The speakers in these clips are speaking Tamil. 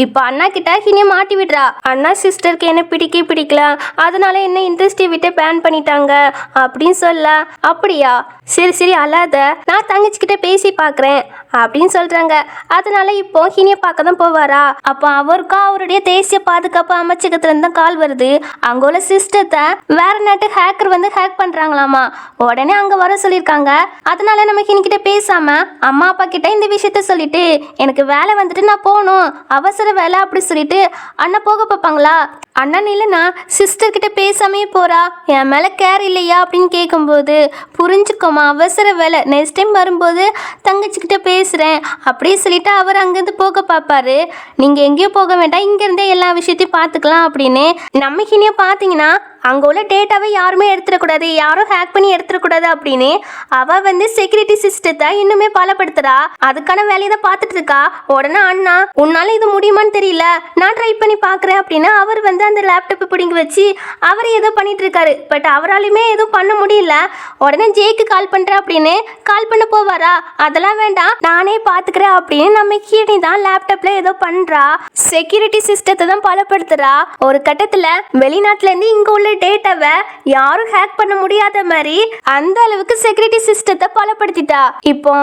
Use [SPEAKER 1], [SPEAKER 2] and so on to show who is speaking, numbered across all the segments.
[SPEAKER 1] இப்போ அண்ணா கிட்ட ஹினியை மாட்டி விடுறா. அண்ணா சிஸ்டருக்கு என்ன பிடிக்கல, அதனால என்ன இண்டஸ்ட்ரி விட்டு பேன் பண்ணிட்டாங்க அப்படின்னு சொல்ல. அப்படியா, சரி அழாத, நான் தங்கச்சிக்கிட்ட பேசி பார்க்குறேன் அப்படின்னு சொல்றாங்க. அதனால இப்போ ஹினியை பார்க்க தான் போவாரா. அப்போ அவருக்கும் அவருடைய தேசிய பாதுகாப்பு அமைச்சகத்துல இருந்து கால் வருது. அங்க உள்ள சிஸ்டத்தை வேற நாட்டு ஹேக்கர் வந்து ஹேக் பண்றாங்களாமா. உடனே அங்க வர சொல்லியிருக்காங்க. அதனால நம்ம ஹினிக்கிட்ட பேசாம அம்மா அப்பா கிட்ட இந்த விஷயத்த சொல்லிட்டு எனக்கு வேலை வந்துட்டு நான் போகணும், அவசர வேலை அப்படி சொல்லிட்டு அண்ணா போக பார்ப்பாங்களா. அண்ணன் இல்லைன்னா சிஸ்டர் கிட்ட பேசாமே போறா, என் மேல கேர் இல்லையா அப்படின்னு கேட்கும்போது புரிஞ்சுக்கோமா, அவசர வேலை, நெக்ஸ்ட் டைம் வரும்போது தங்கச்சிக்கிட்ட பேசுறேன் அப்படியே சொல்லிட்டு அவர் அங்கேருந்து போக பார்ப்பாரு. நீங்க எங்கேயும் போக வேண்டாம், இங்கிருந்தே எல்லா விஷயத்தையும் பார்த்துக்கலாம் அப்படின்னு. நம்ம ஹினியை பார்த்தீங்கன்னா அங்கே உள்ள டேட்டாவை யாருமே எடுத்துடக்கூடாது, யாரும் ஹேக் பண்ணி எடுத்துடக்கூடாது அப்படின்னு அவள் வந்து செக்யூரிட்டி சிஸ்டத்தை இன்னுமே பலப்படுத்துறா. அதுக்கான வேலையை தான் பார்த்துட்டு இருக்கா. உடனே அண்ணா, உன்னால இது முடியுமான்னு தெரியல, நான் ட்ரை பண்ணி பார்க்குறேன் அப்படின்னு அவர் வந்து அந்த லேப்டாப்பை பிடிங்கி வச்சு அவர் ஏதோ பண்ணிட்டு இருக்காரு. பட் அவராலுமே எதுவும் பண்ண முடியல. உடனே ஜேக்கு கால் பண்ணுறேன் அப்படின்னு கால் பண்ண போவாரா. அதெல்லாம் வேண்டாம், நானே பார்த்துக்கிறேன் அப்படின்னு நம்ம ஹீனி தான் லேப்டாப்ல ஏதோ பண்றா. செக்யூரிட்டி சிஸ்டத்தை தான் பலப்படுத்துறா. ஒரு கட்டத்தில் வெளிநாட்டிலேருந்து இங்கே உள்ள டேட்டாவை யாரும் ஹேக் பண்ண முடியாத மாதிரி அந்த அளவுக்கு செக்யூரிட்டி சிஸ்டத்தை பலப்படுத்திட்டா. இப்போ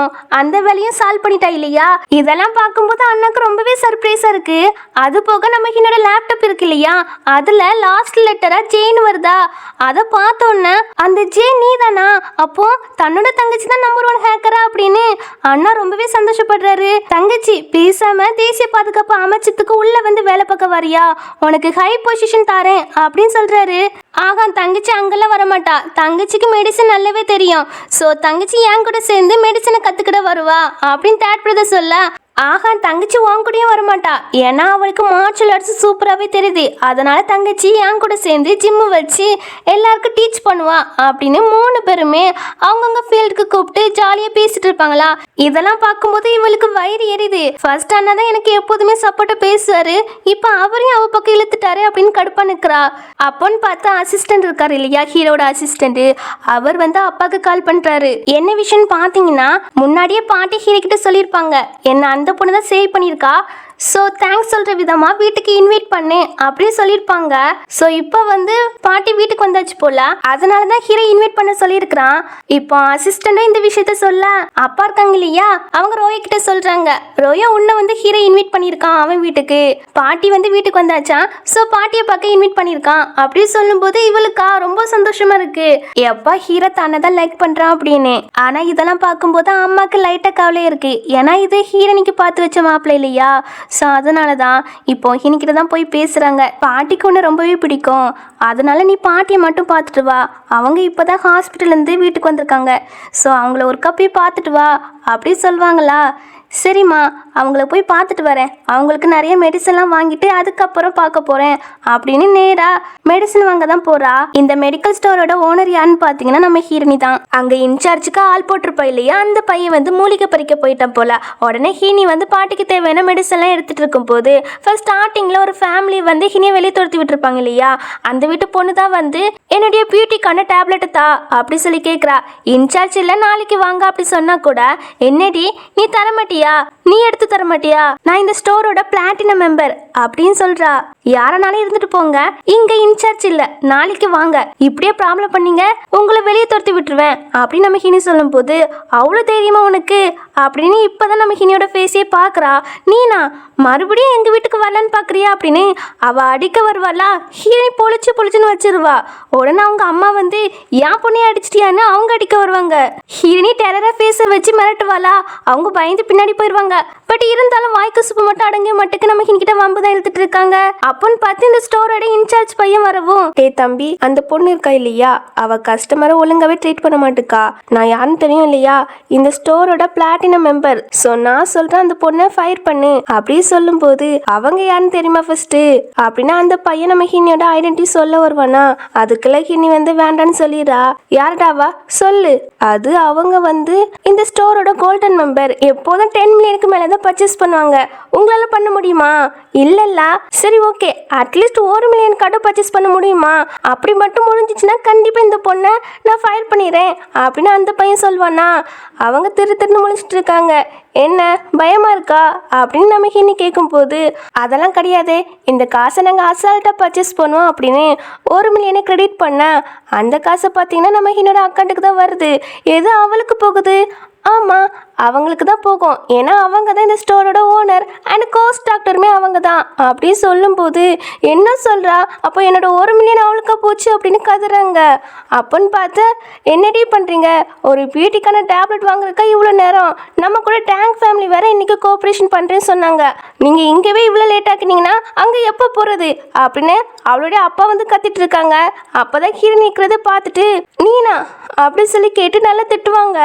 [SPEAKER 1] அந்த வேலையும் சால்வ் பண்ணிட்டா இல்லையா. இதெல்லாம் பார்க்கும்போது அண்ணாக்கு ரொம்பவே சர்ப்ரைஸா இருக்கு. அது போக நம்ம என்னோட லேப்டாப் இருக்கு இல்லையா, அதுல லாஸ்ட் லெட்டரா ஜேன் வருதா. அதை பார்த்தோன்னே அந்த ஜேன் நீ தானா, அப்போ தன்னோட தங்கச்சி தான் நம்பர் 1 ஹேக்கரா அப்படின்னு அண்ணா ரொம்பவே சந்தோஷப்படுறாரு. தங்கச்சி பேசாம தேசிய பாதுகாப்பு அமைச்சத்துக்கு உள்ள வந்து வேலை பார்க்க வரியா, உனக்கு ஹை பொசிஷன் தாரேன் அப்படின்னு சொல்றாரு. ஆகா, தங்கச்சி அங்கெல்லாம் வரமாட்டா, தங்கச்சிக்கு மெடிசன் நல்லாவே தெரியும். ஸோ தங்கச்சி என் கூட சேர்ந்து மெடிசனை கற்றுக்கிட வருவா அப்படின்னு தேர்ட் பிரதர் சொல்ல. ஆகா, தங்கச்சி உன் கூடயும் வரமாட்டா, ஏன்னா அவளுக்கு மார்ஷல் ஆர்ட்ஸ் சூப்பராகவே தெரியுது. அதனால தங்கச்சி என் கூட சேர்ந்து ஜிம்மு வச்சு எல்லாருக்கும் டீச் பண்ணுவா அப்படின்னு 3 பேருமே அவங்கவுங்க ஃபீல்டுக்கு கூப்பிட்டு ஜாலியாக பேசிட்டு இருப்பாங்களா. இதெல்லாம் பார்க்கும்போது இவளுக்கு வயிறு எரியுது. ஃபர்ஸ்ட் அண்ணா தான் எனக்கு எப்போதுமே சப்போர்ட்டாக பேசுவாரு, இப்போ அவரையும் அவ பக்கம் இழுத்துட்டாரு அப்படின்னு கடுப்பா நிற்கிறா. அப்போன்னு பார்த்தா அசிஸ்டன்ட் இருக்காரு இல்லையா, ஹீரோட அசிஸ்டன்ட், அவர் வந்து அப்பாவுக்கு கால் பண்ணுறாரு. என்ன விஷயம்னு பார்த்தீங்கன்னா முன்னாடியே பாட்டி ஹீரோ கிட்ட சொல்லியிருப்பாங்க, என்ன அந்த பொண்ணு தான் சேவ் பண்ணியிருக்கா, ஸோ தேங்க்ஸ் சொல்கிற விதமாக வீட்டுக்கு இன்வைட் பண்ணு அப்படின்னு சொல்லியிருப்பாங்க. ஸோ இப்போ வந்து பாட்டி வீட்டுக்கு வந்தாச்சு போல, அதனால தான் ஹீரோ இன்வைட் பண்ண சொல்லியிருக்கிறான். இப்போ அசிஸ்டண்ட்டும் இந்த விஷயத்த சொல்ல அப்பா இருக்காங்க இல்லையா, அவங்க ரோயா கிட்ட சொல்கிறாங்க, ரோயா உன்னை வந்து ஹீரோ இன்வைட் பண்ணியிருக்கான் அவன் வீட்டுக்கு, பாட்டி வந்து வீட்டுக்கு வந்தாச்சா, ஸோ பாட்டியை பார்க்க இன்வைட் பண்ணியிருக்கான் அப்படின்னு சொல்லும்போது இவளுக்கா ரொம்ப சந்தோஷமா இருக்கு. எப்பா ஹீரோ தானே தான் லைக் பண்ணுறான் அப்படின்னு. ஆனால் இதெல்லாம் பார்க்கும்போது அம்மாவுக்கு லைட்டாக கவலையாக இருக்கு. ஏன்னா இது ஹீரோனிக்கு பார்த்து வச்ச மாப்பிள்ளை இல்லையா. ஸோ அதனால தான் இப்போ ஹினிக்கிட்ட தான் போய் பேசுகிறாங்க. பாட்டிக்கு ஒன்று ரொம்பவே பிடிக்கும், அதனால நீ பாட்டியை மட்டும் பார்த்துட்டு வா, அவங்க இப்போ தான் ஹாஸ்பிட்டல்லேருந்து வீட்டுக்கு வந்திருக்காங்க, ஸோ அவங்கள ஒருக்கா போய் பார்த்துட்டு வா அப்படி சொல்லுவாங்களா. சரிம்மா, அவங்கள போய் பார்த்துட்டு வரேன், அவங்களுக்கு நிறைய மெடிசன்லாம் வாங்கிட்டு அதுக்கப்புறம் பார்க்க போகிறேன் அப்படின்னு நேராக மெடிசன் வாங்க தான் போகிறா. இந்த மெடிக்கல் ஸ்டோரோட ஓனர் யாருன்னு பார்த்தீங்கன்னா நம்ம ஹீரோனி தான். அங்கே இன்சார்ஜுக்கு ஆள் போட்டிருப்பா இல்லையா, அந்த பையன் வந்து மூலிகை பறிக்க போயிட்டான் போல. உடனே ஹீனி வந்து பாட்டிக்கு தேவையான மெடிசன்லாம் எடுத்துகிட்டு இருக்கும் போது ஃபர்ஸ்ட் ஸ்டார்டிங்கில் ஒரு ஃபேமிலி வந்து ஹீனியை வெளியே துரத்தி விட்டுருப்பாங்க இல்லையா, அந்த வீட்டு பொண்ணு தான் வந்து என்னுடைய பியூட்டிக்கான டேப்லெட்டு தா அப்படி சொல்லி கேட்குறா. இன்சார்ஜ் இல்லை நாளைக்கு வாங்க அப்படி சொன்னா கூட, என்னடி நீ தரமாட்டியா, நீ எடுத்து தர மாட்டியா, நான் இந்த ஸ்டோரோட பிளாட்டினம் மெம்பர் அப்படின்னு சொல்றா. யாரனாலும் இருந்துட்டு போங்க, இங்க இன்சார்ஜ் இல்ல, நாளைக்கு வாங்க, இப்படியே ப்ராப்ளம் பண்ணீங்க உங்களை வெளியே துரத்தி விட்டுருவேன் அப்படின்னு நம்ம ஹினி சொல்லும் போது, அவ்வளோ தைரியமா உனக்கு அப்படின்னு இப்பதான் நம்ம ஹினியோட ஃபேஸே பார்க்குறா. நீனா மறுபடியும் எங்க வீட்டுக்கு வரலான்னு பார்க்குறியா அப்படின்னு அவ அடிக்க வருவாளா. ஹீனி பொழிச்சுன்னு வச்சிருவா. உடனே அவங்க அம்மா வந்து என் பொண்ணையை அடிச்சிட்டியான்னு அவங்க அடிக்க வருவாங்க. ஹீனி டெரரா ஃபேஸை வச்சு மிரட்டுவாளா. அவங்க பயந்து பின்னாடி போயிடுவாங்க. பட் இருந்தாலும் வாய்க்கு சுப்பு மட்டும் அடங்கிய மட்டுக்கு நம்ம ஹினிக்கிட்ட வம்பு தான் இழுத்துட்டு இருக்காங்க. அப்போன்னு பார்த்து இந்த ஸ்டோரோட இன்சார்ஜ் பையன் வரவும், டே தம்பி, அந்த பொண்ணு இருக்கா இல்லையா, அவ கஸ்டமரை ஒழுங்காவே ட்ரீட் பண்ண மாட்டுக்கா, நான் யாருன்னு தெரியும் இல்லையா, இந்த ஸ்டோரோட பிளாட்டினம் மெம்பர், ஸோ நான் சொல்றேன் அந்த பொண்ணை ஃபயர் பண்ணு அப்படி சொல்லும் போது, அவங்க யாருன்னு தெரியுமா ஃபர்ஸ்ட் அப்படின்னா அந்த பையன் நம்ம ஹினியோட ஐடென்டிட்டி சொல்ல வருவானா. அதுக்குள்ள ஹினி வந்து வேண்டான்னு சொல்லிடுறா. யாருடாவா சொல்லு. அது அவங்க வந்து இந்த ஸ்டோரோட கோல்டன் மெம்பர், எப்போதும் 10 மில்லியனுக்கு மேலே தான் பர்ச்சேஸ் பண்ணுவாங்க. உங்களால் பண்ண முடியுமா? இல்லைல்ல. சரி okay, at least 1 million card purchase பண்ண முடியுமா? அப்படி மட்டும் முடிஞ்சிச்சுன்னா கண்டிப்பாக இந்த பொண்ணை நான் ஃபயர் பண்ணிடுறேன் அப்படின்னு அந்த பையன் சொல்வானா. அவங்க திருன்னு முழிச்சிட்டு இருக்காங்க. என்ன பயமா இருக்கா அப்படின்னு நம்ம ஹினி கேட்கும்போது, அதெல்லாம் கிடையாது, இந்த காசை நாங்கள் அசால்ட்டாக பர்ச்சேஸ் பண்ணுவோம் அப்படின்னு 1 மில்லியனை கிரெடிட் பண்ண அந்த காசை பார்த்தீங்கன்னா நம்ம ஹினோட அக்கௌண்ட்டுக்கு தான் வருது. எது அவளுக்கு போகுது? ஆமாம், அவங்களுக்கு தான் போகும். ஏன்னா அவங்க தான் இந்த ஸ்டோரோட ஓனர் அண்ட் கோஸ்ட் டாக்டருமே அவங்க தான் அப்படின்னு சொல்லும்போது, என்ன சொல்கிறா? அப்போ என்னோட 1 மில்லியன் அவளுக்கா போச்சு அப்படின்னு கதுறாங்க. அப்போன்னு பார்த்து என்னடி பண்ணுறீங்க? ஒரு பியூட்டிக்கான டேப்லெட் வாங்குறதுக்கா இவ்வளோ நேரம்? நம்ம கூட டேங்க் ஃபேமிலி வேறு இன்றைக்கி கோஆப்ரேஷன் பண்ணுறேன்னு சொன்னாங்க. நீங்கள் இங்கேவே இவ்வளோ லேட் ஆக்கினீங்கன்னா அங்கே எப்போ போகிறது அப்படின்னு அவளுடைய அப்பா வந்து கத்திட்டு இருக்காங்க. அப்போ தான் கீழே நிற்கிறத பார்த்துட்டு, நீனா அப்படி சொல்லி கேட்டு நல்லா திட்டுவாங்க.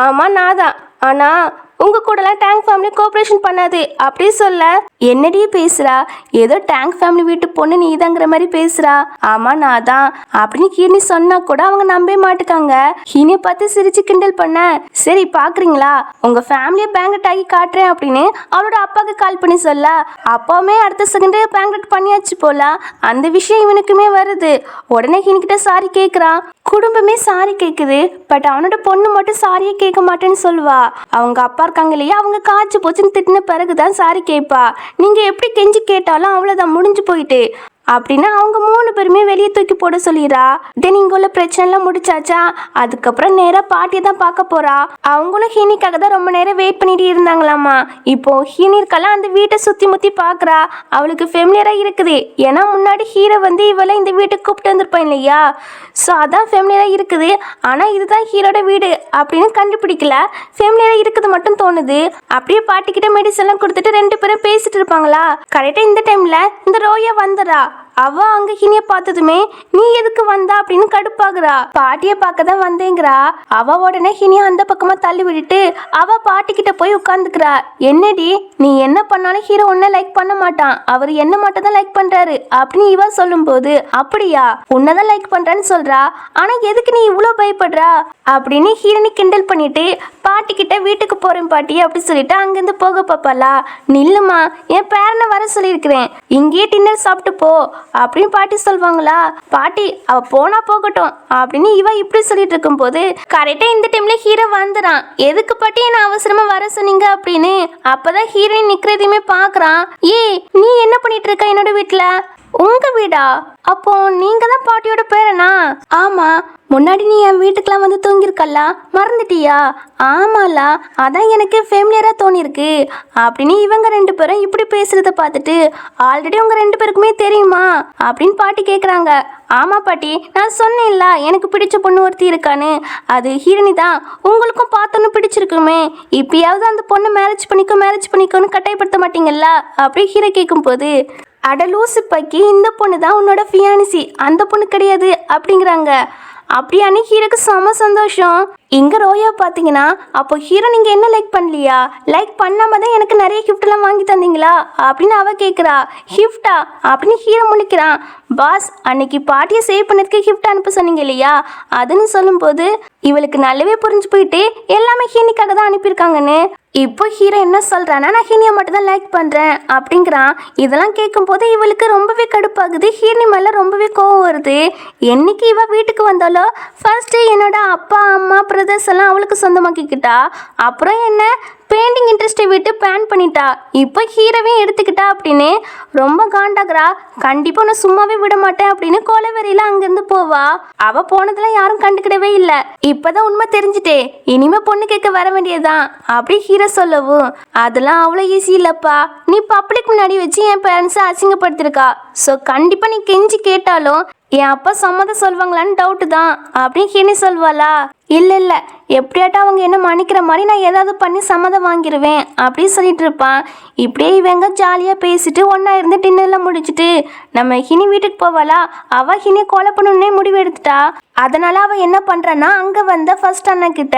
[SPEAKER 1] ஆமாம் நான் தான், ஆனால் உங்கள் கூடலாம் டேங்க் ஃபேமிலி கோஆப்ரேஷன் பண்ணாது அப்படி சொல்ல, என்னடி பேசுகிறா? ஏதோ டேங்க் ஃபேமிலி வீட்டு பொண்ணு நீதாங்கிற மாதிரி பேசுகிறா. ஆமாம் நான் தான் அப்படின்னு ஹீனி சொன்னால் கூட அவங்க நம்பவே மாட்டுக்காங்க. ஹீனியை பார்த்து சிரிச்சு கிண்டல் பண்ண, சரி பார்க்குறீங்களா, உங்கள் ஃபேமிலியை பேங்கட் ஆகி காட்டுறேன் அப்படின்னு அவளோட அப்பாவுக்கு கால் பண்ணி சொல்ல, அப்பாவுமே அடுத்த செகண்டே பேங்கட் பண்ணியாச்சு போல. அந்த விஷயம் இவனுக்குமே வருது. உடனே ஹீனிக்கிட்ட சாரி கேட்குறான். குடும்பமே சாரி கேட்குது, பட் அவனோட பொண்ணு மட்டும் சாரியே கேட்க மாட்டேன்னு சொல்லுவா. அவங்க அப்பா இருக்காங்க இல்லையா, அவங்க காய்ச்சி போச்சுன்னு திட்டின பிறகுதான் சாரி கேட்பா. நீங்கள் எப்படி கெஞ்சி கேட்டாலும் அவ்வளோதான், முடிஞ்சு போயிட்டு அப்படின்னு அவங்க 3 பேருமே வெளியே தூக்கி போட சொல்லிடுறா. தென் இங்கே உள்ள பிரச்சனைலாம் முடிச்சாச்சா, அதுக்கப்புறம் நேராக பாட்டியை தான் பார்க்க போறா. அவங்களும் ஹீனிக்காக தான் ரொம்ப நேரம் வெயிட் பண்ணிட்டு இருந்தாங்களாமா. இப்போ ஹீனிற்கெல்லாம் அந்த வீட்டை சுற்றி முற்றி பார்க்குறா. அவளுக்கு ஃபெமிலியராக இருக்குது. ஏன்னா முன்னாடி ஹீரோ வந்து இவளை இந்த வீட்டுக்கு கூப்பிட்டு வந்திருப்பான் இல்லையா, ஸோ அதான் ஃபெமிலியராக இருக்குது. ஆனால் இதுதான் ஹீரோட வீடு அப்படின்னு கண்டுபிடிக்கல, ஃபெமிலியராக இருக்குது மட்டும் தோணுது. அப்படியே பாட்டிக்கிட்ட மெடிசன்லாம் கொடுத்துட்டு 2 பேரும் பேசிட்டு இருப்பாங்களா. கரெக்டாக இந்த டைமில் இந்த ரோயா வந்துடுறா. அவ அங்க ஹீனியை பார்த்ததுமே, நீ எதுக்கு வந்தா அப்படின்னு கடுப்பாகுறா. பாட்டியை பார்க்க தான் வந்தேங்கிறா. அவ உடனே ஹீனியை அந்த பக்கமா தள்ளி விட்டுட்டு அவ பாட்டி கிட்ட போய் உட்காந்துக்கிறா. என்னடி நீ என்ன பண்ணாலும் ஹீரோ உன்னை லைக் பண்ண மாட்டான், அவர் என்ன மட்டும் தான் லைக் பண்றாரு அப்படின்னு இவ சொல்லும்போது, அப்படியா உன்னதான் லைக் பண்றான்னு சொல்றா, ஆனா எதுக்கு நீ இவ்வளோ பயப்படுறா அப்படின்னு ஹீரோனி கிண்டல் பண்ணிட்டு பாட்டி கிட்ட வீட்டுக்கு போறேன் பாட்டி அப்படி சொல்லிட்டு அங்கிருந்து போக பாப்பாளா. நில்லுமா, என் பேரனை வர சொல்லியிருக்கிறேன், இங்கேயே டின்னர் சாப்பிட்டு போ அப்படின்னு பாட்டி சொல்வாங்களா. பாட்டி அவ போனா போகட்டும் அப்படின்னு இவ இப்படி சொல்லிட்டு இருக்கும்போது கரெக்டா இந்த டைம்ல ஹீரோ வந்துறான். எதுக்கு பாட்டி என்ன அவசரமா வர சொன்னீங்க அப்படின்னு. அப்பதான் ஹீரோயின் நிக்கிறதையுமே பாக்குறான். நீ என்ன பண்ணிட்டு இருக்க என்னோட வீட்டுல? உங்க வீடா? அப்போ நீங்க தான் பாட்டியோட பேரனா? ஆமா, முன்னாடி நீ என் வீட்டுக்கெல்லாம் வந்து தூங்கியிருக்கல்ல, மறந்துட்டியா? ஆமாலா, அதான் எனக்கு ஃபேமிலியராக தோணிருக்கு அப்படின்னு இவங்க 2 பேரும் இப்படி பேசுறத பார்த்துட்டு, ஆல்ரெடி உங்க 2 பேருக்குமே தெரியுமா அப்படின்னு பாட்டி கேட்குறாங்க. ஆமா பாட்டி, நான் சொன்னேன்ல எனக்கு பிடிச்ச பொண்ணு ஒருத்தி இருக்கான்னு, அது ஹீரோனி தான். உங்களுக்கும் பார்த்தோன்னு பிடிச்சிருக்குமே, இப்பயாவது அந்த பொண்ணு மேரேஜ் பண்ணிக்கோன்னு கட்டாயப்படுத்த மாட்டீங்கல்ல அப்படி ஹீரோ கேட்கும்போது, அட லூசு பக்கி, இந்த பொண்ணு தான் உன்னோட ஃபியானிசி, அந்த பொண்ணு கிடையாது அப்படிங்கிறாங்க. அப்படியானே ஹீரோக்கு செம சந்தோஷம். இங்கே ரோயா பார்த்தீங்கன்னா, அப்போ ஹீரோ நீங்கள் என்ன லைக் பண்ணலையா? லைக் பண்ணாம தான் எனக்கு நிறைய கிஃப்ட்லாம் வாங்கி தந்தீங்களா அப்படின்னு அவ கேட்குறா. கிஃப்டா அப்படின்னு ஹீரோ முழிக்கிறான். பாஸ், அன்னைக்கு பாட்டியை சேவ் பண்ணதுக்கு கிஃப்ட் அனுப்ப சொன்னீங்க இல்லையா, அதுன்னு சொல்லும்போது இவளுக்கு நல்லாவே புரிஞ்சு போயிட்டு எல்லாமே ஹீனிக்காக தான் அனுப்பியிருக்காங்கன்னு. இப்போ ஹீரோ என்ன சொல்கிறான்னா, நான் ஹீனியை மட்டும் தான் லைக் பண்ணுறேன் அப்படிங்கிறான். இதெல்லாம் கேட்கும்போது இவளுக்கு ரொம்பவே கடுப்பாகுது. ஹீரோனி மேலே ரொம்பவே கோவம் வருது. என்னைக்கு இவ வீட்டுக்கு வந்தாலோ ஃபர்ஸ்ட்டு என்னோட அப்பா அம்மா பிரதர்ஸ் எல்லாம் அவளுக்கு சொந்தமாக்கிக்கிட்டா. அப்புறம் என்ன பெயிண்டிங் இன்ட்ரெஸ்ட்டை விட்டு பேன் பண்ணிட்டா. இப்போ ஹீரோவே எடுத்துக்கிட்டா அப்படின்னு ரொம்ப காண்டாகிறா. கண்டிப்பாக நான் சும்மாவே விட மாட்டேன் அப்படின்னு கோலவெறியில் அங்கேருந்து போவா. அவள் போனதெல்லாம் யாரும் கண்டுக்கிடவே இல்லை. இப்போதான் உண்மை தெரிஞ்சுட்டே, இனிமேல் பொண்ணு கேட்க வர வேண்டியதுதான் அப்படி ஹீரோ சொல்லவும், அதெல்லாம் அவ்வளோ ஈஸி இல்லைப்பா, நீ பப்ளிக் முன்னாடி வச்சு என் பேரண்ட்ஸை அசிங்கப்படுத்திருக்கா. ஸோ கண்டிப்பாக நீ கெஞ்சி கேட்டாலும் என் அப்பா சம்மதம் சொல்வாங்களான்னு டவுட்டு தான் அப்படின்னு ஹீனி சொல்வாளா. இல்லை எப்படியாட்டும் அவங்க என்ன மன்னிக்கிற மாதிரி நான் ஏதாவது பண்ணி சம்மதம் வாங்கிடுவேன் அப்படின்னு சொல்லிட்டு இருப்பான். இப்படியே இவங்க ஜாலியாக பேசிட்டு ஒன்றா இருந்து டின்னரில் முடிச்சுட்டு நம்ம ஹினி வீட்டுக்கு போவாளா. அவள் ஹினி கொலை பண்ணணுன்னே முடிவு எடுத்துட்டா. அதனால் அவள் என்ன பண்ணுறான்னா, அங்கே வந்த ஃபர்ஸ்ட் அண்ணன்கிட்ட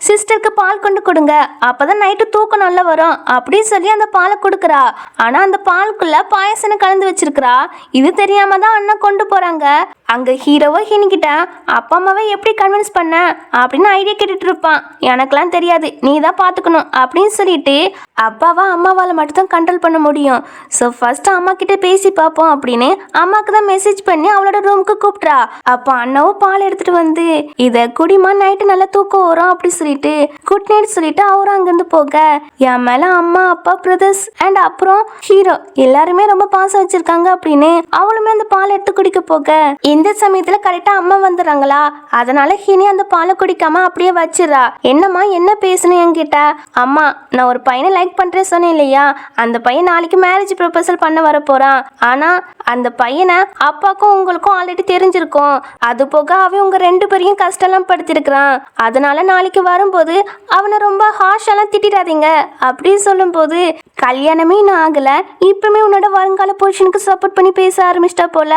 [SPEAKER 1] சிஸ்டருக்கு பால் கொண்டு கொடுங்க, அப்போ தான் நைட்டு தூக்கம் நல்லா வரும் அப்படின்னு சொல்லி அந்த பாலை கொடுக்குறா. ஆனால் அந்த பாலுக்குள்ளே பாயசனை கலந்து வச்சிருக்கிறா. இது தெரியாம தான் அண்ணன் கொண்டு போகிறாங்க. அங்கே ஹீரோவோ ஹீனிக்கிட்ட அப்பா அம்மாவை எப்படி கன்வின்ஸ் பண்ண அப்படின்னு ஐடியா கேட்டுட்டு இருப்பான். எனக்கெல்லாம் தெரியாது, நீ தான் பார்த்துக்கணும் அப்படின்னு சொல்லிட்டு அப்பாவா அம்மாவால் மட்டும்தான் கண்ட்ரோல் பண்ண முடியும். ஸோ ஃபர்ஸ்ட் அம்மா கிட்ட பேசி பார்ப்போம் அப்படின்னு அம்மாவுக்கு தான் மெசேஜ் பண்ணி அவளோட ரூமுக்கு கூப்பிட்றா. அப்போ அண்ணாவும் பால் எடுத்துட்டு வந்து இதை குடிமா, நைட்டு நல்லா தூக்கம் வரும் அப்படி சொல்லிட்டு குட் நைட் சொல்லிட்டு அவரும் அங்கேருந்து போக என் மேல அம்மா அப்பா பிரதர்ஸ் அண்ட் அப்புறம் ஹீரோ எல்லாருமே ரொம்ப பாசம் வச்சிருக்காங்க அப்படின்னு அவளுமே அந்த பால் எடுத்து குடிக்க போக இந்த சமயத்துல கரெக்டா அம்மா வந்துடுறாங்களா. அதனால ஹினி அந்த பாலை குடிக்காம அப்படியே வச்சிடறா. என்னம்மா என்ன பேசணும் என்கிட்ட? அம்மா, நான் ஒரு பையனை லைக் பண்றேன் சொன்னேன் இல்லையா, அந்த பையன் நாளைக்கு மேரேஜ் ப்ரொபோசல் பண்ண வர போறான். ஆனா அந்த பையனை அப்பாக்கும் உங்களுக்கும் ஆல்ரெடி தெரிஞ்சிருக்கும். அது போக அவன் உங்க 2 பேரையும் கஷ்டம்லாம் படுத்திருக்கிறான். அதனால நாளைக்கு வரும்போது அவனை ரொம்ப ஹாஷெல்லாம் திட்டிடாதீங்க அப்படின்னு சொல்லும்போது கல்யாணமே இன்னும் ஆகல, இப்பவுமே உன்னோட வருங்கால பொசிஷனுக்கு சப்போர்ட் பண்ணி பேச ஆரம்பிச்சிட்டா போல.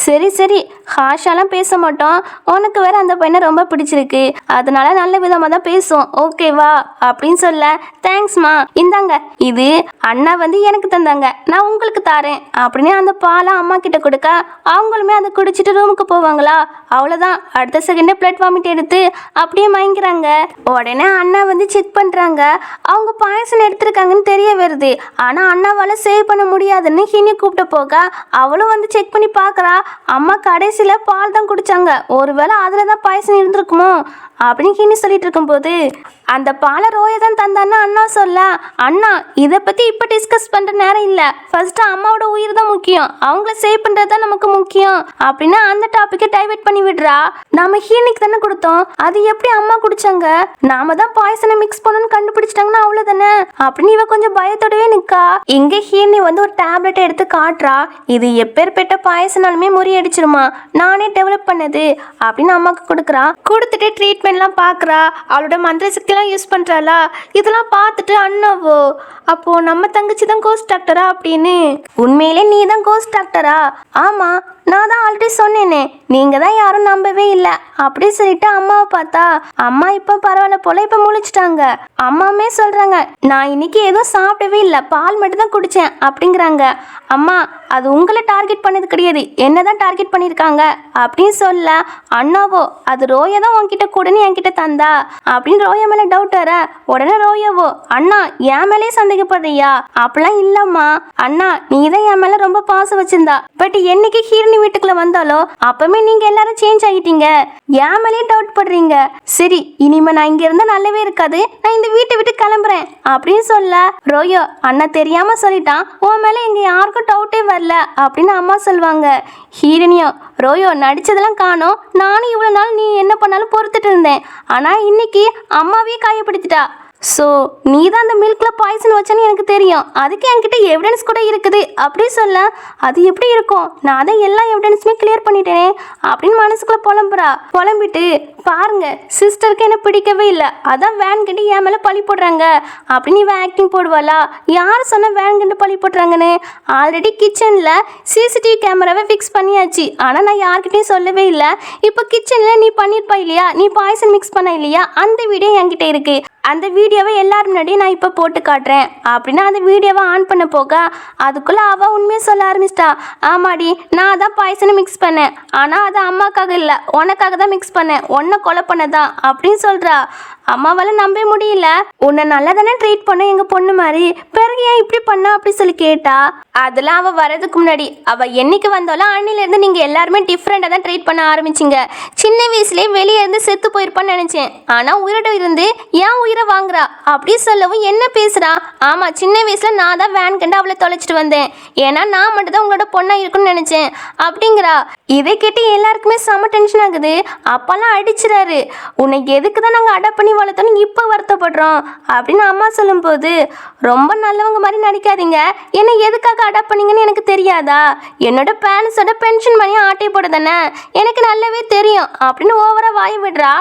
[SPEAKER 1] சரி சரி, ஹாஷாலாம் பேச மாட்டோம், உனக்கு வேற அந்த பையனை ரொம்ப பிடிச்சிருக்கு, அதனால நல்ல விதமாக தான் பேசுவோம், ஓகேவா அப்படின்னு சொல்ல தேங்க்ஸ்மா, இந்தாங்க இது அண்ணா வந்து எனக்கு தந்தாங்க, நான் உங்களுக்கு தாரேன் அப்படின்னு அந்த பாலை அம்மா கிட்ட கொடுக்க அவங்களுமே அதை குடிச்சிட்டு ரூமுக்கு போவாங்களா. அவ்வளோதான், அடுத்த செகண்டே பிளட் வாமிட் எடுத்து அப்படியே மயங்கிறாங்க. உடனே அண்ணா வந்து செக் பண்ணுறாங்க. அவங்க பாயசம் எடுத்திருக்காங்கன்னு தெரிய வருது. ஆனால் அண்ணாவால் சேவ் பண்ண முடியாதுன்னு ஹினி கூப்பிட்டு போக அவளும் வந்து செக் பண்ணி பார்க்குறா. அம்மா கடைசியில் பால் தான் குடித்தாங்க, ஒருவேளை அதில் தான் பாயசம் இருந்திருக்குமோ அப்படின்னு ஹினி சொல்லிட்டு இருக்கும்போது அந்த பாலை ரோயை தான் தந்தான்னு அண்ணா சொல்ல, அண்ணா இதை பற்றி இப்போ டிஸ்கஸ் பண்ணுற நேரம் இல்லை, ஃபர்ஸ்ட்டு அம்மாவோட உயிர் தான் முக்கியம், அவங்கள சேவ் பண்ணுறது தான் நமக்கு முக்கியம் அப்படின்னு அந்த டாப்பிக்கை டைவர்ட் பண்ணி விடுறா. நாம ஹீனிக்கு தானே கொடுத்தோம், அது எப்படி அம்மா குடிச்சாங்க, நாம தான் பாய்சனை மிக்ஸ் பண்ணணும்னு கண்டுபிடிச்சிட்டாங்கன்னா அவ்வளோதானே அப்படின்னு இவ கொஞ்சம் பயத்தோடவே நிற்கா. இங்கே ஹீனி வந்து ஒரு டேப்லெட்டை எடுத்து காட்டுறா. இது எப்பேற்பட்ட பாயசனாலுமே முறியடிச்சிருமா, நானே டெவலப் பண்ணது அப்படின்னு அம்மாவுக்கு கொடுக்குறா. கொடுத்துட்டு ட்ரீட்மெண்ட்லாம் பார்க்குறா. அவளோட மந்திர சக்திலாம் யூஸ் பண்ணுறாளா. இதெல்லாம் பார்த்துட்டு அண்ணாவோ, அப்போ நம்ம தங்கச்சி தான் கோஸ்ட் டாக்டரா அப்படின்னு. உண்மையிலே நீ தான் கோஸ்ட் டாக்டரா? ஆமா, நான் தான் ஆல்ரெடி சொன்னேனே, நீங்க தான் யாரும் நம்பவே இல்லை அப்படி சொல்லிட்டு அம்மாவை பார்த்தா அம்மா இப்போ பரவாயில்ல போல, இப்போ முழிச்சிட்டாங்க. அம்மாவுமே சொல்றாங்க, நான் இன்னைக்கு எதுவும் சாப்பிடவே இல்லை, பால் மட்டும் தான் குடிச்சேன் அப்படிங்கிறாங்க. அம்மா, அது உங்களை டார்கெட் பண்ணது கிடையாது, என்னதான் டார்கெட் பண்ணியிருக்காங்க அப்படின்னு சொல்ல அண்ணாவோ, அது ரோயா தான் உன்கிட்ட கூடன்னு என்கிட்ட தந்தா அப்படின்னு ரோயா மேலே டவுட் வர உடனே ரோயாவோ, அண்ணா என் மேலே சந்தேகப்படுறியா? அப்படிலாம் இல்லம்மா அண்ணா, நீ தான் என் மேலே ரொம்ப பாசம் வச்சிருந்தா, பட் என்னைக்கு ஹீரோனி வீட்டுக்குள்ள வந்தாலோ அப்பவுமே நீங்க எல்லாரும் சேஞ்ச் ஆகிட்டீங்க, என் மேலேயே டவுட் படுறீங்க. சரி, இனிமே நான் இங்க இருந்தா நல்லவே இருக்காது, நான் இந்த வீட்டை விட்டு கிளம்புறேன் அப்படின்னு சொல்ல ரோயோ, அண்ணா தெரியாம சொல்லிட்டான், உன் மேல இங்க யாருக்கும் டவுட்டே வரல அப்படின்னு அம்மா சொல்லுவாங்க. ஹீரோனியோ, ரோயோ நடிச்சதெல்லாம் காணோம், நானும் இவ்வளவு நாள் நீ என்ன பண்ணாலும் பொறுத்துட்டு இருந்தேன், ஆனா இன்னைக்கு அம்மாவே காயப்படுத்திட்டா. ஸோ நீ தான் அந்த மில்கில் பாய்சன் வச்சேன்னு எனக்கு தெரியும், அதுக்கு என்கிட்ட எவிடன்ஸ் கூட இருக்குது அப்படி சொல்ல, அது எப்படி இருக்கும், நான் தான் எல்லா எவிடன்ஸுமே கிளியர் பண்ணிட்டேனே அப்படின்னு மனசுக்குள்ளே புலம்பிட்டு பாருங்க சிஸ்டருக்கு என்ன பிடிக்கவே இல்லை, அதான் வேன் கண்டு என் மேலே பழி போடுறாங்க அப்படின்னு இவன் ஆக்டிங் போடுவாளா. யார் சொன்ன வேன் கண்டு பழி போடுறாங்கன்னு? ஆல்ரெடி கிச்சனில் சிசிடிவி கேமராவை ஃபிக்ஸ் பண்ணியாச்சு, ஆனால் நான் யார்கிட்டையும் சொல்லவே இல்லை. இப்போ கிச்சனில் நீ பண்ணியிருப்பா இல்லையா, நீ பாய்சன் மிக்ஸ் பண்ண இல்லையா, அந்த வீடியோ என்கிட்ட இருக்கு, அந்த வீடியோவை எல்லாரும் முன்னாடி நான் இப்போ போட்டு காட்டுறேன் அப்படின்னு அந்த வீடியோவை ஆன் பண்ண போக அதுக்குள்ளே அவள் உண்மையை சொல்ல ஆரம்பிச்சிட்டா. ஆமாடி, நான் தான் பாய்சனை மிக்ஸ் பண்ணேன், ஆனால் அது அம்மாக்காக இல்லை உனக்காக தான் மிக்ஸ் பண்ணேன், உன்னை கொலை பண்ணதான் அப்படின்னு சொல்கிறா. அம்மாவால் நம்பவே முடியல. உன்னை நல்லா தானே ட்ரீட் பண்ண எங்கள் பொண்ணு மாதிரி, பிறகு ஏன் இப்படி பண்ணா அப்படி சொல்லி கேட்டா. அதெல்லாம் அவள் வரதுக்கு முன்னாடி, அவள் என்னைக்கு வந்தாலும் அன்னிலேருந்து நீங்கள் எல்லாருமே டிஃப்ரெண்டாக தான் ட்ரீட் பண்ண ஆரம்பிச்சிங்க. சின்ன வயசுலேயே வெளியே இருந்து செத்து போயிருப்பான்னு நினச்சேன், ஆனால் உயிரோட இருந்து ஏன் உயிரை வாங்குறா அப்படி சொல்லவும் என்ன பேசுகிறா. ஆமாம், சின்ன வயசில் நான் தான் வேன் கண்டு அவளை தொலைச்சிட்டு வந்தேன், ஏன்னா நான் மட்டும் தான் உங்களோட பொண்ணாக இருக்குன்னு நினச்சேன் அப்படிங்கிறா. இதை கேட்டு எல்லாருக்குமே செம டென்ஷன் ஆகுது. அப்பெல்லாம் அடிச்சிடாரு, உன்னை எதுக்கு தான் நாங்கள் அடாப்ட் பண்ணி வளர்த்தோன்னு இப்போ வருத்தப்படுறோம் அப்படின்னு அம்மா சொல்லும்போது, ரொம்ப நல்லவங்க மாதிரி நடிக்காதீங்க, என்னை எதுக்காக அடாப்ட் பண்ணீங்கன்னு எனக்கு தெரியாதா, என்னோட பேரண்ட்ஸோட பென்ஷன் மணியை ஆட்டை போட தானே எனக்கு நல்லாவே தெரியும் அப்படின்னு ஓவராக வாய் விடுறா.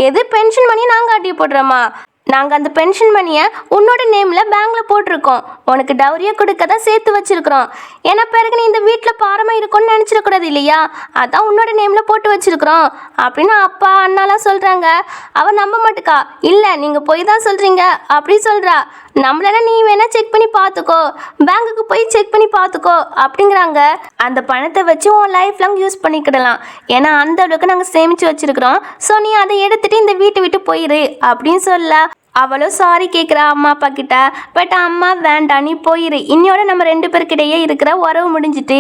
[SPEAKER 1] எது பென்ஷன் மணியை நாங்கள் ஆட்டி போடுறோமா, நாங்கள் அந்த பென்ஷன் மணியை உன்னோட நேமில் பேங்கில் போட்டிருக்கோம், உனக்கு டவுரியை கொடுக்க தான் சேர்த்து வச்சுருக்குறோம், ஏன்னா பிறகு நீ இந்த வீட்டில் பாரமாக இருக்கும்னு நினச்சிடக்கூடாது இல்லையா, அதான் உன்னோட நேமில் போட்டு வச்சுருக்குறோம் அப்படின்னு அப்பா அண்ணாலாம் சொல்கிறாங்க. அவள் நம்ப மாட்டுக்கா. இல்லை, நீங்கள் போய் தான் சொல்கிறீங்க அப்படி சொல்கிறா. நம்மளால நீ வேணா செக் பண்ணி பார்த்துக்கோ, பேங்குக்கு போய் செக் பண்ணி பார்த்துக்கோ அப்படிங்கிறாங்க. அந்த பணத்தை வச்சு உன் லைஃப் லாங் யூஸ் பண்ணிக்கிடலாம், ஏன்னா அந்த அளவுக்கு நாங்கள் சேமித்து வச்சிருக்கிறோம். ஸோ நீ அதை எடுத்துட்டு இந்த வீட்டை விட்டு போயிரு அப்படின்னு சொல்ல அவளும் சாரி கேட்குறா அம்மா அப்பா கிட்ட. பட் அம்மா வேண்டாம், நீ போயிரு, இன்னையோட நம்ம 2 பேருக்கிடையே இருக்கிற உறவு முடிஞ்சிட்டு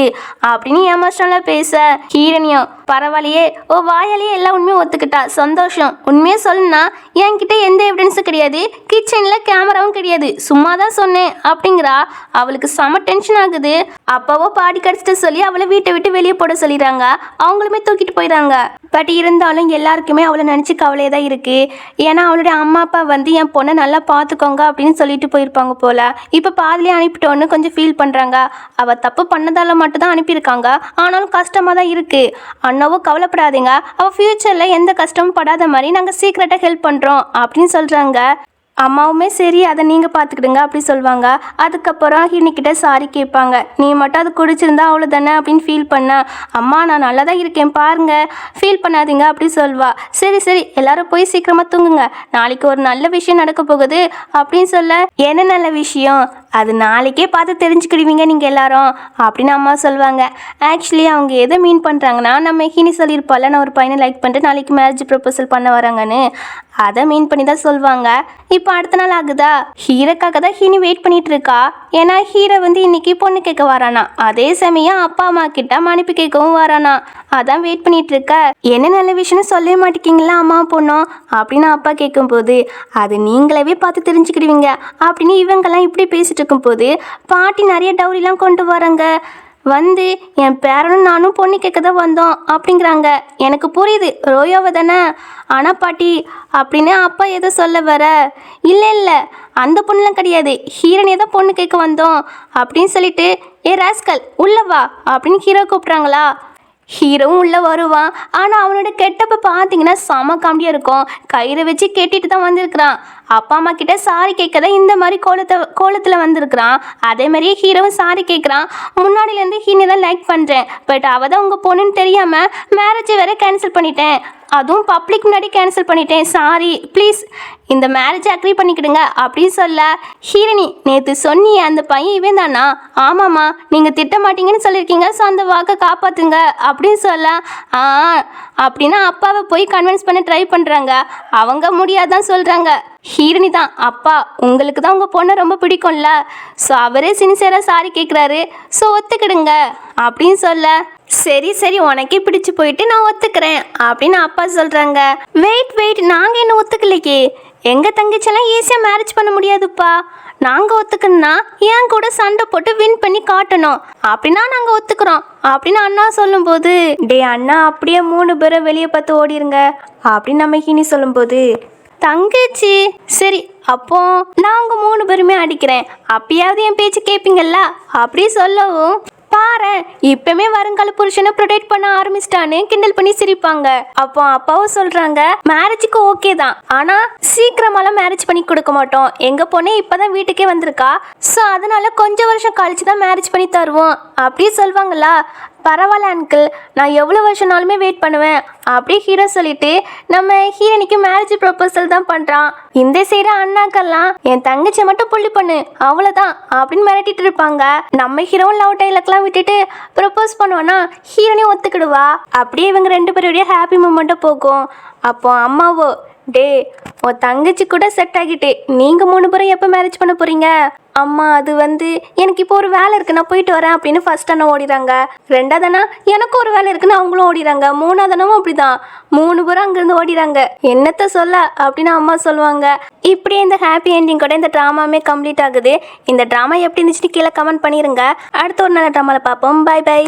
[SPEAKER 1] அப்படின்னு எமோஷனலாக பேச ஹீரனியும் பரவாயில்லையே ஓ வாயாலேயே எல்லாம் உண்மையும் ஒத்துக்கிட்டா, சந்தோஷம். உண்மையே சொல்லணும்னா என்கிட்ட எந்த எவிடன்ஸும் கிடையாது, கிச்சனில் கேமராவும் கிடையாது, சும்மா தான் சொன்னேன் அப்படிங்கிறா. அவளுக்கு செம டென்ஷன் ஆகுது. அப்பாவோ பாடி கடிச்சிட்டு சொல்லி அவளை வீட்டை விட்டு வெளியே போட சொல்லிடுறாங்க. அவங்களுமே தூக்கிட்டு போயிடுறாங்க. பட் இருந்தாலும் எல்லாருக்குமே அவளை நினச்சி கவலையாக தான் இருக்குது. ஏன்னா அவளுடைய அம்மா அப்பா வந்து என் பொண்ணை நல்லா பார்த்துக்கோங்க அப்படின்னு சொல்லிட்டு போயிருப்பாங்க போல. இப்போ பாதிலே அனுப்பிட்டோன்னு கொஞ்சம் ஃபீல் பண்ணுறாங்க. அவள் தப்பு பண்ணதால் மட்டும்தான் அனுப்பியிருக்காங்க, ஆனாலும் கஷ்டமாக தான் இருக்குது. அண்ணாவோ கவலைப்படாதீங்க, அவள் ஃப்யூச்சரில் எந்த கஷ்டமும் படாத மாதிரி நாங்கள் சீக்கிரட்டாக ஹெல்ப் பண்ணுறோம் அப்படின்னு சொல்கிறாங்க. அம்மாவுமே சரி அதை நீங்கள் பார்த்துக்கிடுங்க அப்படி சொல்லுவாங்க. அதுக்கப்புறம் ஹீரனிக்கிட்ட சாரி கேட்பாங்க. நீ மட்டும் அது குடிச்சிருந்தா அவ்வளோதானே அப்படின்னு ஃபீல் பண்ண. அம்மா நான் நல்லா தான் இருக்கேன் பாருங்க, ஃபீல் பண்ணாதீங்க அப்படி சொல்வா. சரி சரி எல்லாரும் போய் சீக்கிரமாக தூங்குங்க, நாளைக்கு ஒரு நல்ல விஷயம் நடக்க போகுது அப்படின்னு சொல்ல. என்ன நல்ல விஷயம், அது நாளைக்கே பார்த்து தெரிஞ்சுக்கிடுவீங்க நீங்கள் எல்லாரும் அப்படின்னு அம்மா சொல்லுவாங்க. ஆக்சுவலி அவங்க எதை மீன் பண்ணுறாங்கன்னா, நம்ம ஹீனி சொல்லியிருப்பால நான் ஒரு பையனை லைக் பண்ணிட்டு நாளைக்கு மேரேஜ் ப்ரப்போசல் பண்ண வராங்கன்னு, அதை மீன் பண்ணி தான் சொல்லுவாங்க. இப்போ அடுத்த நாள் ஆகுதா, ஹீரோக்காக தான் ஹீனி வெயிட் பண்ணிட்டு இருக்கா. ஏன்னா ஹீரோ வந்து இன்னைக்கு பொண்ணு கேட்க வரானா, அதே சமயம் அப்பா அம்மா கிட்ட மன்னிப்பு கேட்கவும் வரானா. அதான் வெயிட் பண்ணிட்டு இருக்க. என்ன நல்ல விஷயம்னு சொல்லவே மாட்டேங்கிங்களா அம்மா பொண்ணும் அப்படின்னு அப்பா கேட்கும்போது, அது நீங்களாவே பார்த்து தெரிஞ்சுக்கிடுவீங்க அப்படின்னு இவங்கெல்லாம் இப்படி பேசிட்டு இருக்கும்போது பாட்டி நிறைய டவுரிலாம் கொண்டு வராங்க. வந்து என் பேரனும் நானும் பொண்ணு கேட்க தான் வந்தோம் அப்படிங்கிறாங்க. எனக்கு புரியுது ரோயாவை தானே, ஆனால் பாட்டி அப்படின்னு அப்பா ஏதோ சொல்ல வர. இல்லை இல்லை அந்த பொண்ணுலாம் கிடையாது, ஹீரோனே தான் பொண்ணு கேட்க வந்தோம் அப்படின்னு சொல்லிட்டு ஏ ராஸ்கல் உள்ளவா அப்படின்னு ஹீரோ கூப்பிட்றாங்களா. ஹீரோவும் உள்ளே வருவான். ஆனால் அவனோட கெட்டப்பை பார்த்தீங்கன்னா செம காமெடியாக இருக்கும். கயிறை வச்சு கெட்டிட்டு தான் வந்திருக்கிறான். அப்பா அம்மா கிட்ட சாரி கேட்க தான் இந்த மாதிரி கோலத்தில் வந்திருக்கிறான். அதே மாதிரியே ஹீரோவும் சாரி கேட்குறான். முன்னாடிலேருந்து ஹீனை தான் லைக் பண்ணுறேன், பட் அவள் தான் உங்கள் பொண்ணுன்னு தெரியாமல் மேரேஜை வேற கேன்சல் பண்ணிட்டேன், அதுவும் பப்ளிக் முன்னாடி கேன்சல் பண்ணிட்டேன், சாரி ப்ளீஸ் இந்த மேரேஜை அக்ரி பண்ணிக்கிடுங்க அப்படின்னு சொல்ல. ஹீரணி நேற்று சொன்னியே அந்த பையன் இவன் தானா? ஆமாம்மா, நீங்கள் திட்ட மாட்டீங்கன்னு சொல்லியிருக்கீங்க, ஸோ அந்த வாக்கை காப்பாற்றுங்க அப்படின்னு சொல்ல. அப்படின்னா அப்பாவை போய் கன்வின்ஸ் பண்ண ட்ரை பண்ணுறாங்க. அவங்க முடியாதான் சொல்கிறாங்க. ஹீரணி தான் அப்பா, உங்களுக்கு தான் உங்கள் பொண்ணை ரொம்ப பிடிக்கும்ல, ஸோ அவரே சின்சியராக சாரி கேட்குறாரு, ஸோ ஒத்துக்கிடுங்க அப்படின்னு சொல்ல. சரி சரி உனக்கே பிடிச்சி போயிட்டு நான் ஒத்துக்கிறேன் அப்படின்னு அப்பா சொல்கிறாங்க. வெயிட் நாங்கள் என்ன ஒத்துக்கலைக்கே, எங்கள் தங்கச்செல்லாம் ஈஸியாக மேரேஜ் பண்ண முடியாதுப்பா, நாங்கள் ஒத்துக்கணும்னா என் கூட சண்டை போட்டு வின் பண்ணி காட்டணும், அப்படின்னா நாங்கள் ஒத்துக்கிறோம் அப்படின்னு அண்ணா சொல்லும்போது, டே அண்ணா அப்படியே 3 பேரை வெளியே பார்த்து ஓடிருங்க அப்படின்னு நம்ம ஹீனி சொல்லும்போது, தங்கச்சி சரி அப்போ நான் உங்கள் 3 பேருமே அடிக்கிறேன், அப்பயாவது என் பேச்சு கேட்பீங்கல்ல அப்படி சொல்லவும், பாரு இப்பவுமே வருங்கால புருஷனை ப்ரொடெக்ட் பண்ண ஆரம்பிச்சிட்டான்னு கிண்டல் பண்ணி சிரிப்பாங்க. அப்போ அப்பாவும் சொல்றாங்க, மேரேஜுக்கு ஓகே தான், ஆனா சீக்கிரமாலாம் மேரேஜ் பண்ணி கொடுக்க மாட்டோம், எங்க பொண்ணே இப்பதான் வீட்டுக்கே வந்திருக்கா, ஸோ அதனால கொஞ்சம் வருஷம் கழிச்சு தான் மேரேஜ் பண்ணி தருவோம் அப்படி சொல்வாங்களா. பரவாயில்ல அங்கிள், நான் எவ்வளோ வருஷம்னாலுமே வெயிட் பண்ணுவேன் அப்படி ஹீரோ சொல்லிட்டு நம்ம ஹீரோனிக்கு மேரேஜ் ப்ரொபோசல் தான் பண்ணுறான். இந்த சைடு அண்ணாக்கெல்லாம் என் தங்கச்சியை மட்டும் புள்ளி பண்ணு அவ்வளோதான் அப்படின்னு மிரட்டிட்டு இருப்பாங்க. நம்ம ஹீரோவும் லவ் டைலாக்லாம் விட்டுட்டு ப்ரொப்போஸ் பண்ணுவோன்னா ஹீரோனையும் ஒத்துக்கிடுவா. அப்படியே இவங்க 2 பேருடைய ஹாப்பி மூமெண்ட்டாக போகும். அப்போ அம்மாவோ, டே உன் தங்கச்சி கூட செட் ஆகிட்டு நீங்கள் 3 பேரும் எப்போ மேரேஜ் பண்ண போகிறீங்க? அம்மா அது வந்து எனக்கு இப்போ ஒரு வேலை இருக்குது நான் போயிட்டு வரேன் அப்படின்னு ஃபர்ஸ்ட் அண்ணா ஓடிறாங்க. 2வது அண்ணா எனக்கு ஒரு வேலை இருக்குன்னு அவங்களும் ஓடிறாங்க. 3வது அண்ணாவும் அப்படி தான் 3 பேரும் அங்கேருந்து ஓடிறாங்க. என்னத்தை சொல்ல அப்படின்னு அம்மா சொல்லுவாங்க. இப்படியே இந்த ஹாப்பி என்டிங் கூட இந்த ட்ராமாவே கம்ப்ளீட் ஆகுது. இந்த ட்ராமா எப்படி இருந்துச்சுன்னு கீழே கமெண்ட் பண்ணிடுங்க. அடுத்த ஒரு நல்ல ட்ராமாவில் பார்ப்போம். Bye by.